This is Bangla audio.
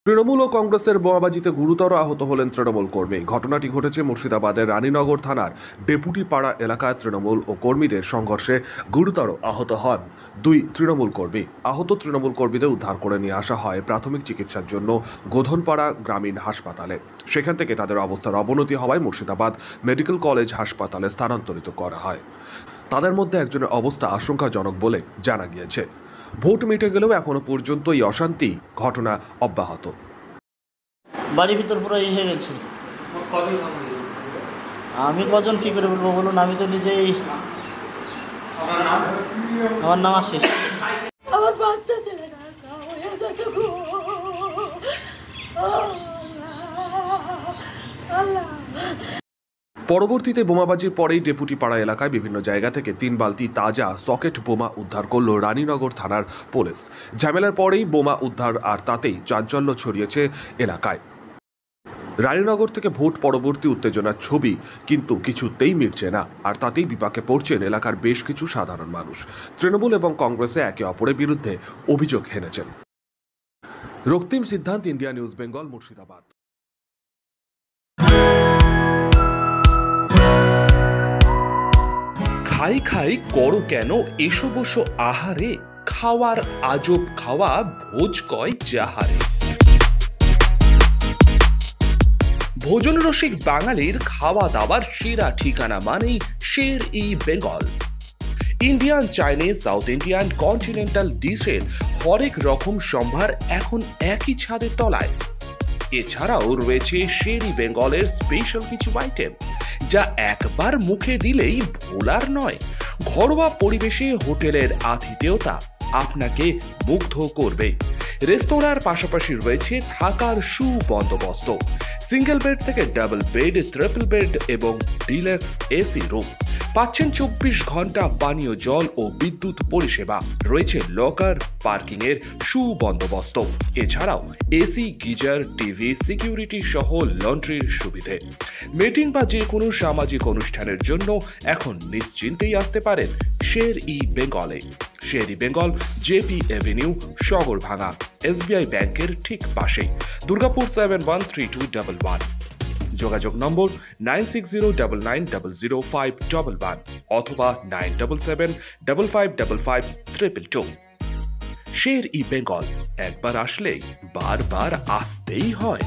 তৃণমূল ও কংগ্রেসের বোমাবাজিতে গুরুতর আহত হলেন তৃণমূল কর্মী। ঘটনাটি ঘটেছে মুর্শিদাবাদের রানীনগর থানার ডেপুটি পাড়া এলাকায়। তৃণমূল ও কর্মীদের সংঘর্ষে গুরুতর আহত হন দুই তৃণমূল কর্মী। আহত তৃণমূল কর্মীদের উদ্ধার করে নিয়ে আসা হয় প্রাথমিক চিকিৎসার জন্য গোধনপাড়া গ্রামীণ হাসপাতালে। সেখান থেকে তাদের অবস্থার অবনতি হওয়ায় মুর্শিদাবাদ মেডিকেল কলেজ হাসপাতালে স্থানান্তরিত করা হয়। তাদের মধ্যে একজনের অবস্থা আশঙ্কাজনক বলে জানা গিয়েছে। ভোট মিটে গেলেও এখনো পর্যন্ত এই অশান্তি ঘটনা অব্যাহত। বাড়ির ভিতর পুরো হয়ে গেছে। আমি কজন কি করে বলবো বলুন, আমি তো নিজেই। আমার নাম আশিস। আমার বাচ্চা ছেলেটা পরবর্তীতে বোমাবাজির পরেই ডেপুটি পাড়া এলাকায় বিভিন্ন জায়গা থেকে 3 বালতি তাজা সকেট বোমা উদ্ধার করল রানীনগর থানার পুলিশ। ঝামেলার পরেই বোমা উদ্ধার, আর তাতেই চাঞ্চল্য ছড়িয়েছে এলাকায়। রানীনগর থেকে ভোট পরবর্তী উত্তেজনার ছবি কিন্তু কিছুতেই মিটছে না, আর তাতেই বিপাকে পড়ছেন এলাকার বেশ কিছু সাধারণ মানুষ। তৃণমূল এবং কংগ্রেসে একে অপরের বিরুদ্ধে অভিযোগ এনেছেন। রক্তিম সিদ্ধান্ত, ইন্ডিয়া নিউজ বেঙ্গল, মুর্শিদাবাদ। খাই খাই করো কেন এসো বসো আহারে, খাওয়ার আজব খাওয়া ভোজ কয় যাহারে। ভোজন রসিক বাঙালির খাওয়া দাওয়ার সেরা ঠিকানা মানেই Sher-e Bengal. Indian, Chinese, South Indian, continental ডিশের হরেক রকম সম্ভার এখন একই ছাদের তলায়। এছাড়াও রয়েছে শের-ই বেঙ্গলের স্পেশাল কিছু আইটেম, যা একবার মুখে দিলেই ভোলার নয়। ঘরোয়া পরিবেশে হোটেলের আতিথেয়তা আপনাকে মুগ্ধ করবে। রেস্তোরাঁর পাশাপাশি রয়েছে থাকার সুবন্দোবস্ত। সিঙ্গেল বেড থেকে ডাবল বেড, ট্রিপল বেড এবং ডিলাক্স এসি রুম। পাচ্ছেন 24 ঘন্টা পানীয় জল ও বিদ্যুৎ পরিষেবা। রয়েছে লকার, পার্কিং এর সুবন্দোবস্ত। এছাড়াও এসি, গিজার, টিভি, সিকিউরিটি সহ লন্ড্রির সুবিধে। মিটিং বা যে কোনো সামাজিক অনুষ্ঠানের জন্য এখন নিশ্চিন্তেই আসতে পারেন শের-ই বেঙ্গলে। Sher e Bengal, JP Avenue, Sagarbhanga, SBI ব্যাংকের ঠিক পাশে, দুর্গাপুর 713211। যোগাযোগ নম্বর 9609900511 অথবা 9775555222। শের-ই বেঙ্গল, একবার আসলেই বারবার আসতেই হয়।